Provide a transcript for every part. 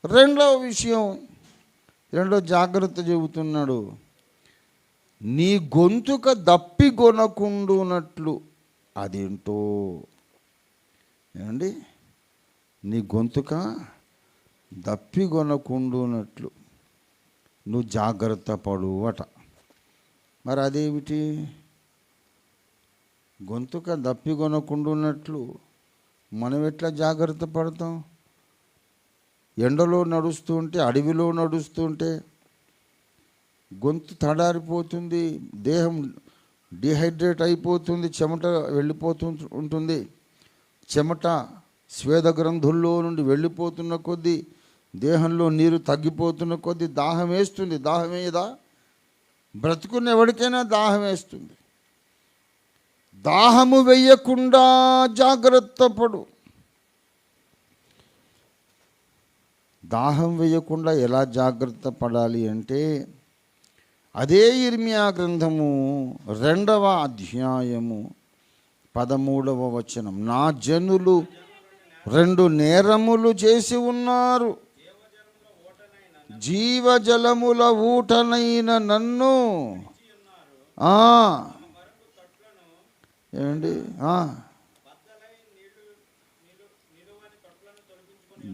రెండవ విషయం, రెండో జాగ్రత్త చెబుతున్నాడు, నీ గొంతుక దప్పిగొనకుండునట్లు. అదేంటో ఏమండి, నీ గొంతుక దప్పిగొనకుండునట్లు నువ్వు జాగ్రత్త పడు అట. మరి అదేమిటి? గొంతుక దప్పిగొనకుండునట్లు మనం ఎట్లా జాగ్రత్త పడతాం? ఎండలో నడుస్తూ ఉంటే, అడవిలో నడుస్తుంటే గొంతు తడారిపోతుంది, దేహం డిహైడ్రేట్ అయిపోతుంది, చెమట వెళ్ళిపోతూ ఉంటుంది. చెమట స్వేద గ్రంథుల్లో నుండి వెళ్ళిపోతున్న కొద్దీ, దేహంలో నీరు తగ్గిపోతున్న కొద్దీ దాహం వేస్తుంది. దాహం వేయదా? బ్రతుకున్న ఎవరికైనా దాహం వేస్తుంది. దాహము వేయకుండా జాగ్రత్త పడు. దాహం వేయకుండా ఎలా జాగ్రత్త పడాలి అంటే, అదే ఇర్మియా గ్రంథము 2వ అధ్యాయము 13వ వచనం. నా జనులు 2 నేరములు చేసి ఉన్నారు, జీవజలముల ఊటనైన నన్ను ఏమండి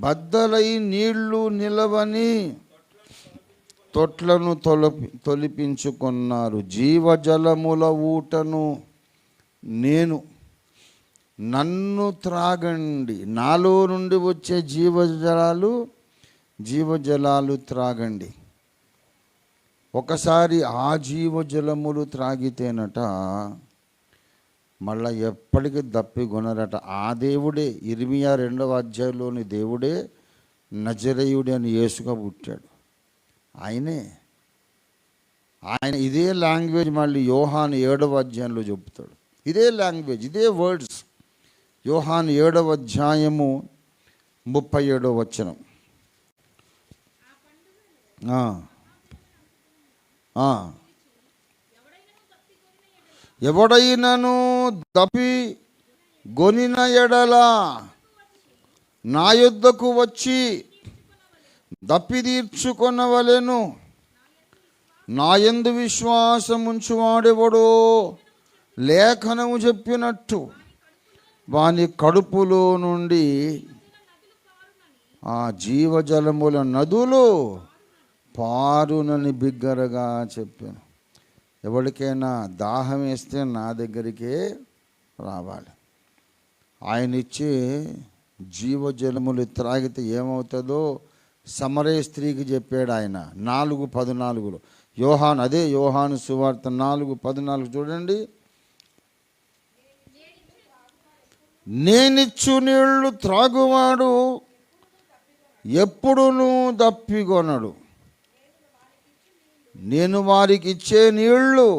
బద్దలై నీళ్లు నిలవని తొట్లను తొలిపించుకున్నారు. జీవజలముల ఊటను నేను, నన్ను త్రాగండి. నాలో నుండి వచ్చే జీవజలాలు త్రాగండి. ఒకసారి ఆ జీవజలములు త్రాగితేనట మళ్ళా ఎప్పటికీ దప్పిగొనరట. ఆ దేవుడే, ఇర్మియా 2వ అధ్యాయంలోని దేవుడే నజరేయుడు అని యేసుగా పుట్టాడు. ఆయన ఇదే లాంగ్వేజ్ మళ్ళీ యోహాను 7వ అధ్యాయంలో చెబుతాడు. ఇదే లాంగ్వేజ్, ఇదే వర్డ్స్. యోహాను 7వ అధ్యాయము 37వ వచనం. ఎవడైనను దప్పి గొనిన ఎడల నా యొద్దకు వచ్చి దప్పి తీర్చుకొనవలెను. నా యందు విశ్వాసముంచువాడెవడో లేఖనము చెప్పినట్టు వాని కడుపులో నుండి ఆ జీవజలముల నదులు పారునని బిగ్గరగా చెప్పాను. ఎవరికైనా దాహం వేస్తే నా దగ్గరికే రావాలి. ఆయన ఇచ్చే జీవజలములు త్రాగితే ఏమవుతుందో సమరయ స్త్రీకి చెప్పాడు ఆయన 4:14. యోహాను, అదే యోహాను సువార్త 4:14 చూడండి. నేనిచ్చు నీళ్లు త్రాగువాడు ఎప్పుడునూ దప్పిగొనడు. నేను వారికి ఇచ్చే నీళ్లు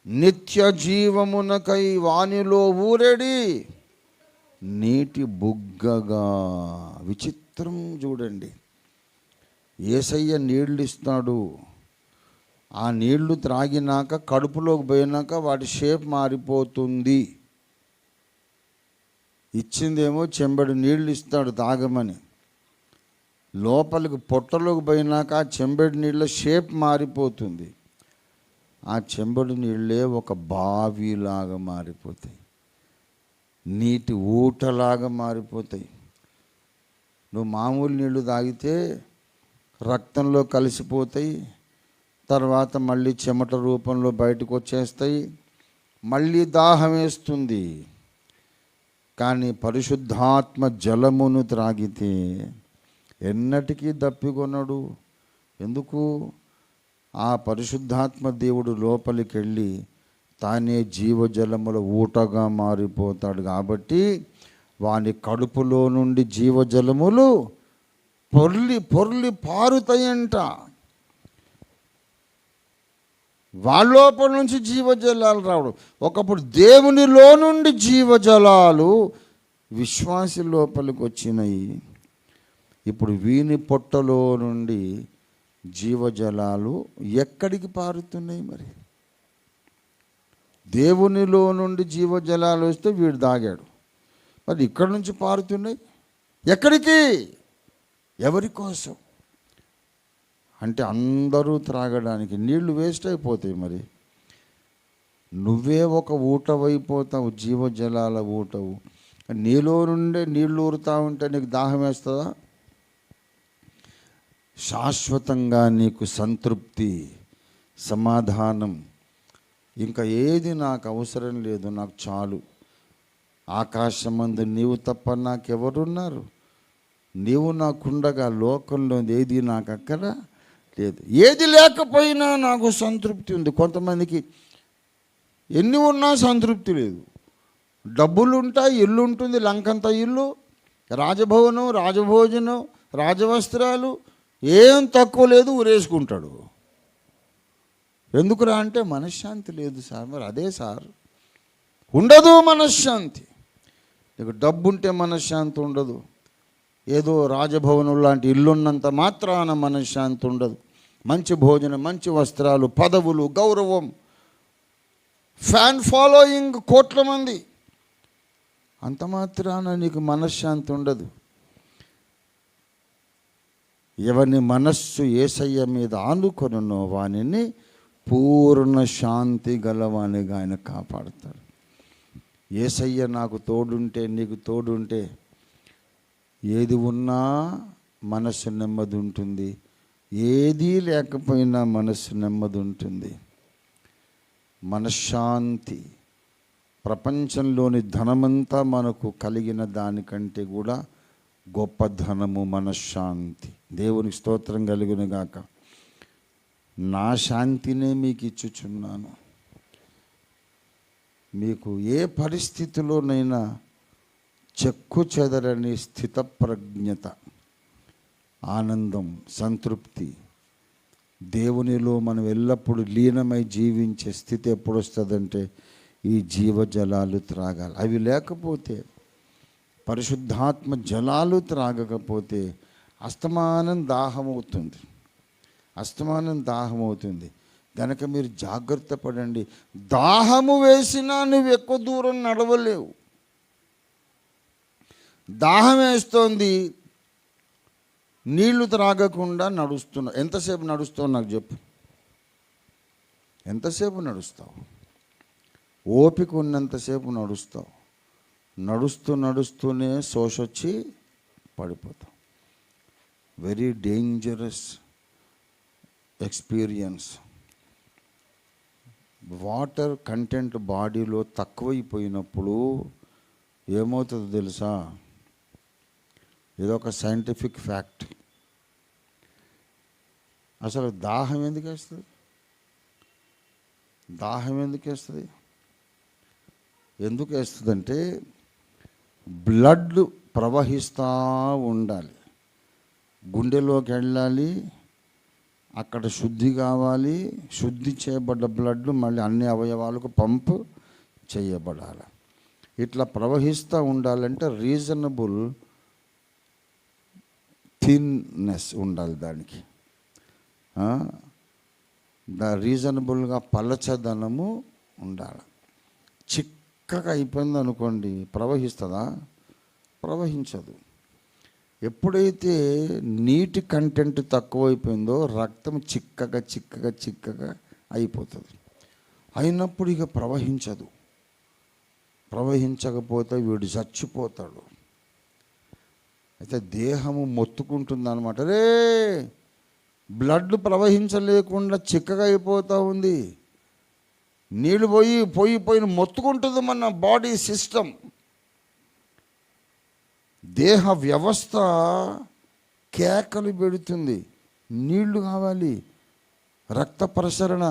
నిత్య జీవమునకై వానిలో ఊరెడి నీటి బుగ్గగా. విచిత్రం చూడండి. యేసయ్య నీళ్ళు ఇస్తాడు. ఆ నీళ్లు త్రాగినాక, కడుపులోకి పోయినాక వాటి షేప్ మారిపోతుంది. ఇచ్చిందేమో చెంబడి నీళ్ళు ఇస్తాడు తాగమని. లోపలికి పొట్టలోకి పోయినాక ఆ చెంబడి నీళ్ళ షేప్ మారిపోతుంది. ఆ చెంబడి నీళ్ళే ఒక బావిలాగా మారిపోతాయి, నీటి ఊటలాగా మారిపోతాయి. నువ్వు మామూలు నీళ్లు తాగితే రక్తంలో కలిసిపోతాయి, తర్వాత మళ్ళీ చెమట రూపంలో బయటకు వచ్చేస్తాయి, మళ్ళీ దాహం వేస్తుంది. కానీ పరిశుద్ధాత్మ జలమును త్రాగితే ఎన్నటికీ దప్పికొనడు. ఎందుకు? ఆ పరిశుద్ధాత్మ దేవుడు లోపలికి వెళ్ళి తానే జీవజలముల ఊటగా మారిపోతాడు. కాబట్టి వాని కడుపులో నుండి జీవజలములు పొర్లి పొర్లి పారుతాయంట. వాళ్ళ లోపల నుంచి జీవజలాలు రావడం. ఒకప్పుడు దేవునిలో నుండి జీవజలాలు విశ్వాసి లోపలికి వచ్చినాయి. ఇప్పుడు వీని పొట్టలో నుండి జీవజలాలు ఎక్కడికి పారుతున్నాయి? మరి దేవునిలో నుండి జీవజలాలు వస్తే వీడు తాగాడు, మరి ఇక్కడ నుంచి పారుతున్నాయి ఎక్కడికి? ఎవరి కోసం అంటే అందరూ త్రాగడానికి. నీళ్లు వేస్ట్ అయిపోతాయి. మరి నువ్వే ఒక ఊటవైపోతావు, జీవజలాల ఊటవు. నీలో నుండే నీళ్లు ఊరుతా ఉంటే నీకు దాహం వేస్తుందా? శాశ్వతంగా నీకు సంతృప్తి, సమాధానం, ఇంకా ఏది నాకు అవసరం లేదు, నాకు చాలు. ఆకాశమందు నీవు తప్ప నాకెవరున్నారు? నీవు నాకుండగా లోకంలో ఏది నాకు అక్కడ లేదు. ఏది లేకపోయినా నాకు సంతృప్తి ఉంది. కొంతమందికి ఎన్ని ఉన్నా సంతృప్తి లేదు. డబ్బులు ఉంటాయి, ఇల్లు ఉంటుంది, లంకంత ఇల్లు, రాజభవనం, రాజభోజనం, రాజవస్త్రాలు, ఏం తక్కువ లేదు, ఊరేసుకుంటాడు. ఎందుకురా అంటే మనశ్శాంతి లేదు సార్. మరి అదే సార్, ఉండదు మనశ్శాంతి. నీకు డబ్బు ఉంటే మనశ్శాంతి ఉండదు. ఏదో రాజభవనం లాంటి ఇల్లున్నంత మాత్రాన మనశ్శాంతి ఉండదు. మంచి భోజనం, మంచి వస్త్రాలు, పదవులు, గౌరవం, ఫ్యాన్ ఫాలోయింగ్ కోట్ల మంది, అంత మాత్రాన నీకు మనశ్శాంతి ఉండదు. ఎవని మనస్సు యేసయ్య మీద ఆనుకొనున్నో వానిని పూర్ణ శాంతి గలవానిగా ఆయన కాపాడుతాడు. యేసయ్య నాకు తోడుంటే, నీకు తోడుంటే ఏది ఉన్నా మనస్సు నెమ్మది ఉంటుంది, ఏదీ లేకపోయినా మనస్సు నెమ్మది ఉంటుంది. మనశ్శాంతి ప్రపంచంలోని ధనమంతా మనకు కలిగిన దానికంటే కూడా గొప్ప ధనము మనశ్శాంతి. దేవునికి స్తోత్రం కలుగును గాక. నా శాంతినే మీకు ఇచ్చుచున్నాను. మీకు ఏ పరిస్థితిలోనైనా చెక్కు చెదరని స్థితప్రజ్ఞత, ఆనందం, సంతృప్తి, దేవునిలో మనం ఎల్లప్పుడూ లీనమై జీవించే స్థితి ఎప్పుడు వస్తుందంటే ఈ జీవజలాలు త్రాగాలి. అవి లేకపోతే, పరిశుద్ధాత్మ జలాలు త్రాగకపోతే అస్తమానం దాహమవుతుంది, అస్తమానం దాహమవుతుంది. కనుక మీరు జాగ్రత్త పడండి. దాహము వేసినా నువ్వు ఎక్కువ దూరం నడవలేవు. దాహం వేస్తోంది, నీళ్లు త్రాగకుండా నడుస్తున్నావు. ఎంతసేపు నడుస్తావు నాకు చెప్పు? ఎంతసేపు నడుస్తావు? ఓపిక ఉన్నంతసేపు నడుస్తావు. నడుస్తూనే శోషొచ్చి పడిపోతావు. Very dangerous experience. Water content బాడీలో తక్కువైపోయినప్పుడు ఏమవుతుందో తెలుసా? ఇదొక సైంటిఫిక్ ఫ్యాక్ట్. అసలు దాహం ఎందుకు వేస్తుంది? దాహం ఎందుకు వేస్తుంది? ఎందుకు వేస్తుందంటే బ్లడ్ ప్రవహిస్తూ ఉండాలి, గుండెలోకి వెళ్ళాలి, అక్కడ శుద్ధి కావాలి. శుద్ధి చేయబడ్డ బ్లడ్ మళ్ళీ అన్ని అవయవాలకు పంపు చేయబడాలి. ఇట్లా ప్రవహిస్తూ ఉండాలంటే రీజనబుల్ థిన్నెస్ ఉండాలి దానికి. రీజనబుల్గా పలచదనము ఉండాలి. చిక్కగా అయిపోయింది అనుకోండి, ప్రవహిస్తుందా? ప్రవహించదు. ఎప్పుడైతే నీటి కంటెంట్ తక్కువైపోయిందో రక్తం చిక్కగా అయిపోతుంది. అయినప్పుడు ఇక ప్రవహించదు. ప్రవహించకపోతే వీడు చచ్చిపోతాడు. అయితే దేహము మొత్తుకుంటుంది అన్నమాట, రే బ్లడ్ ప్రవహించలేకుండా చిక్కగా అయిపోతూ ఉంది. నీళ్ళు పోయి మొత్తుకుంటుంది మన బాడీ సిస్టమ్. దేహ వ్యవస్థ కేకలు పెడుతుంది, నీళ్లు కావాలి. రక్త ప్రసరణ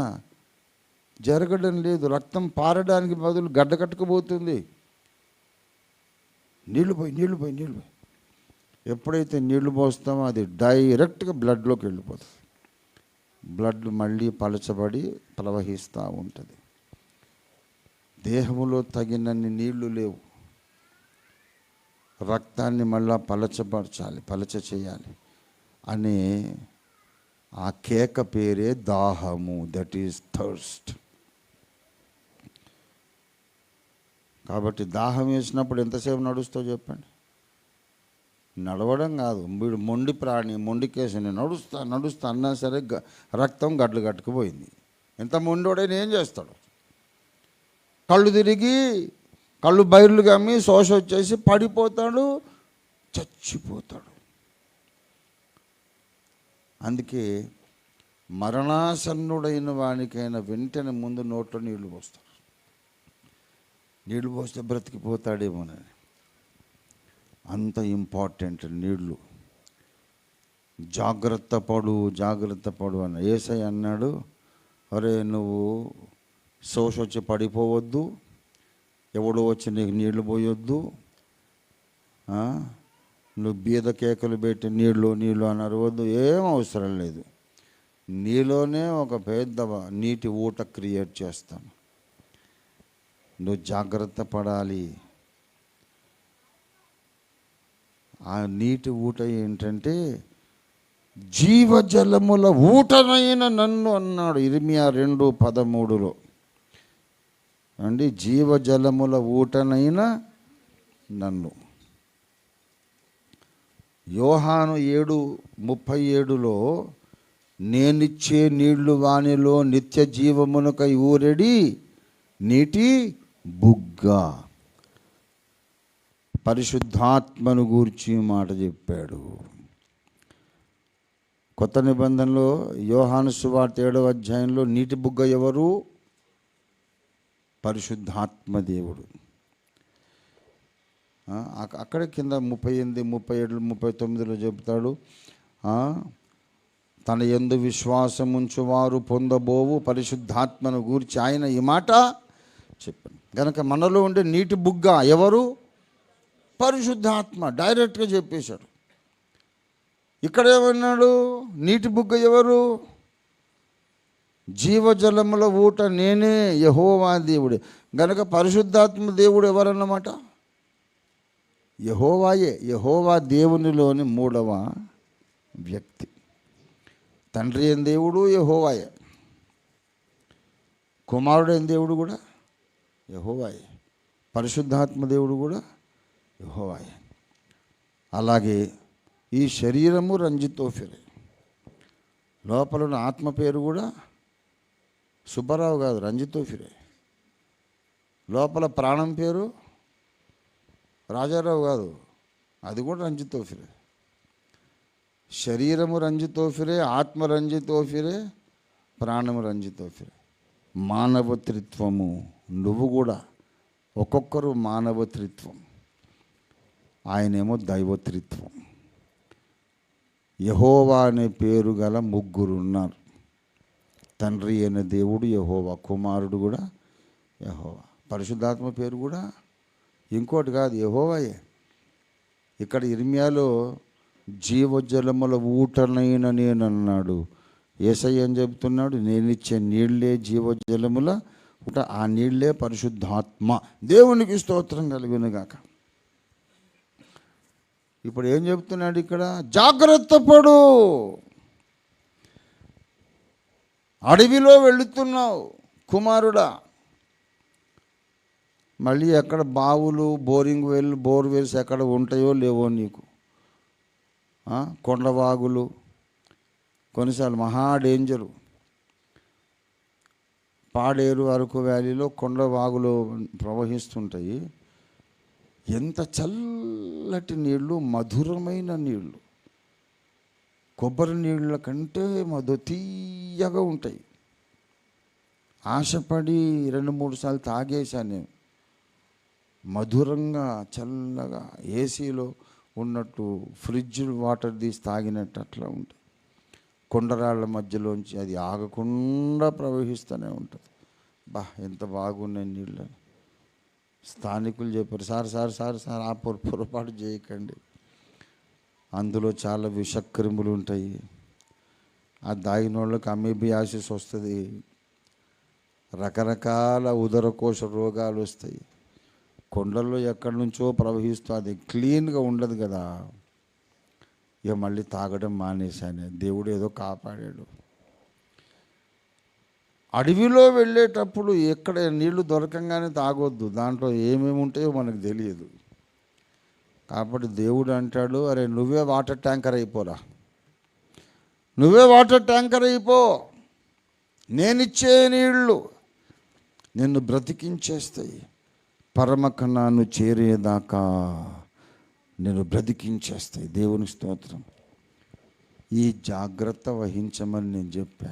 జరగడం లేదు, రక్తం పారడానికి బదులు గడ్డ కట్టుకుపోతుంది. నీళ్లు పోయి ఎప్పుడైతే నీళ్లు పోస్తామో అది డైరెక్ట్గా బ్లడ్లోకి వెళ్ళిపోతుంది. బ్లడ్ మళ్ళీ పలచబడి ప్రవహిస్తూ ఉంటుంది. దేహంలో తగినన్ని నీళ్లు లేవు. రక్తాన్ని మళ్ళా పలచ చేయాలి అనే ఆ కేక పేరే దాహము. That is thirst. కాబట్టి దాహం వేసినప్పుడు ఎంతసేపు నడుస్తావు చెప్పండి? నడవడం కాదు, వీడు మొండి ప్రాణి, మొండి కేసు. నేను నడుస్తా అన్నా సరే రక్తం గడ్లు కట్టుకుపోయింది. ఎంత మొండోడైనా ఏం చేస్తాడు? కళ్ళు తిరిగి కళ్ళు బయర్లు కమ్మి శోష వచ్చేసి పడిపోతాడు, చచ్చిపోతాడు. అందుకే మరణాసన్నుడైన వానికైనా వెంటనే ముందు నోట్లో నీళ్లు పోస్తారు. నీళ్లు పోస్తే బ్రతికిపోతాడేమోనని. అంత ఇంపార్టెంట్ నీళ్లు. జాగ్రత్త పడు అని యేసయ్య అన్నాడు. అరే నువ్వు శోష వచ్చి పడిపోవద్దు, ఎవడో వచ్చి నీకు నీళ్లు పోయొద్దు, నువ్వు బీద కేకలు పెట్టి నీళ్ళు అని అరవద్దు, ఏం అవసరం లేదు. నీలోనే ఒక పెద్ద నీటి ఊట క్రియేట్ చేస్తాను. నువ్వు జాగ్రత్త పడాలి. ఆ నీటి ఊట ఏంటంటే జీవజలముల ఊటనైన నన్ను అన్నాడు ఇర్మియా 2:13 అండి. జీవజలముల ఊటనైన నన్ను. యోహాను 7:37 నేనిచ్చే నీళ్లు వానిలో నిత్య జీవమునకై ఊరెడి నీటి బుగ్గ. పరిశుద్ధాత్మను గూర్చి మాట చెప్పాడు. కొత్త నిబంధనలో యోహాను సువార్త 7వ అధ్యాయంలో నీటి బుగ్గ ఎవరు? పరిశుద్ధాత్మ దేవుడు. అక్కడ కింద 38, 37, 39 చెప్తాడు, తన యందు విశ్వాసముంచువారు పొందబోవు పరిశుద్ధాత్మను గూర్చి ఆయన ఈ మాట చెప్పాను. కనుక మనలో ఉండే నీటి బుగ్గ ఎవరు? పరిశుద్ధాత్మ. డైరెక్ట్గా చెప్పేశాడు. ఇక్కడ ఏమన్నాడు? నీటి బుగ్గ ఎవరు? జీవజలముల ఊట నేనే, యెహోవా దేవుడే. గనక పరిశుద్ధాత్మ దేవుడు ఎవరన్నమాట? యెహోవాయే. యెహోవా దేవునిలోని 3వ వ్యక్తి. తండ్రి అయిన దేవుడు యెహోవాయే, కుమారుడైన దేవుడు కూడా యెహోవాయే, పరిశుద్ధాత్మ దేవుడు కూడా యెహోవాయే. అలాగే ఈ శరీరము రంజితోఫిరే, లోపల ఉన్న ఆత్మ పేరు కూడా సుబ్బారావు కాదు, రంజితోఫిరే. లోపల ప్రాణం పేరు రాజారావు కాదు, అది కూడా రంజితోఫిరే. శరీరము రంజితోఫిరే, ఆత్మ రంజితోఫిరే, ప్రాణము రంజితోఫిరే. మానవత్రిత్వము. నువ్వు కూడా ఒక్కొక్కరు మానవత్రిత్వం, ఆయనేమో దైవత్రిత్వం. యెహోవా అనే పేరు గల 3 ఉన్నారు. తండ్రి అయిన దేవుడు యెహోవా, కుమారుడు కూడా యెహోవా, పరిశుద్ధాత్మ పేరు కూడా ఇంకోటి కాదు, యెహోవాయే. ఇక్కడ ఇర్మియాలో జీవజలముల ఊటనైన నేనన్నాడు. యేసయ్య ఏం చెబుతున్నాడు? నేనిచ్చే నీళ్లే జీవజలముల ఊట, ఆ నీళ్లే పరిశుద్ధాత్మ. దేవునికి స్తోత్రం కలుగునుగాక. ఇప్పుడు ఏం చెప్తున్నాడు ఇక్కడ? జాగ్రత్త పడు. అడవిలో వెళుతున్నావు కుమారుడా. మళ్ళీ ఎక్కడ బావులు, బోర్వెల్స్ ఎక్కడ ఉంటాయో లేవో నీకు. కొండవాగులు కొన్నిసార్లు మహా డేంజరు. పాడేరు, అరకు వ్యాలీలో కొండవాగులు ప్రవహిస్తుంటాయి. ఎంత చల్లటి నీళ్ళు, మధురమైన నీళ్ళు. కొబ్బరి నీళ్ళ కంటే తీయగా ఉంటాయి. ఆశపడి 2-3 సార్లు తాగేశాను నేను. మధురంగా, చల్లగా, ఏసీలో ఉన్నట్టు ఫ్రిడ్జ్ వాటర్ తీసి తాగినట్టు అట్లా ఉంటుంది. కొండరాళ్ళ మధ్యలోంచి అది ఆగకుండా ప్రవహిస్తూనే ఉంటుంది. ఎంత బాగున్నాయి నీళ్ళు. స్థానికులు చెప్పారు, సార్ ఆ పొరపాటు చేయకండి, అందులో చాలా విషక్రిములు ఉంటాయి, ఆ దాగిన వాళ్ళకి అమీబియాసిస్ వస్తుంది, రకరకాల ఉదరకోశ రోగాలు వస్తాయి. కొండల్లో ఎక్కడి నుంచో ప్రవహిస్తూ అది క్లీన్గా ఉండదు కదా. ఇక మళ్ళీ తాగడం మానేశాను. దేవుడు ఏదో కాపాడాడు. అడవిలో వెళ్ళేటప్పుడు ఎక్కడ నీళ్లు దొరకంగానే తాగొద్దు. దాంట్లో ఏమేమి ఉంటాయో మనకు తెలియదు. కాబట్టి దేవుడు అంటాడు, అరే నువ్వే వాటర్ ట్యాంకర్ అయిపోరా, నువ్వే వాటర్ ట్యాంకర్ అయిపో, నేనిచ్చే నీళ్ళు నిన్ను బ్రతికించేస్తాయి, పరమకణాన్ని చేరేదాకా నేను బ్రతికించేస్తాయి. దేవుని స్తోత్రం. ఈ జాగ్రత్త వహించమని నేను చెప్పా.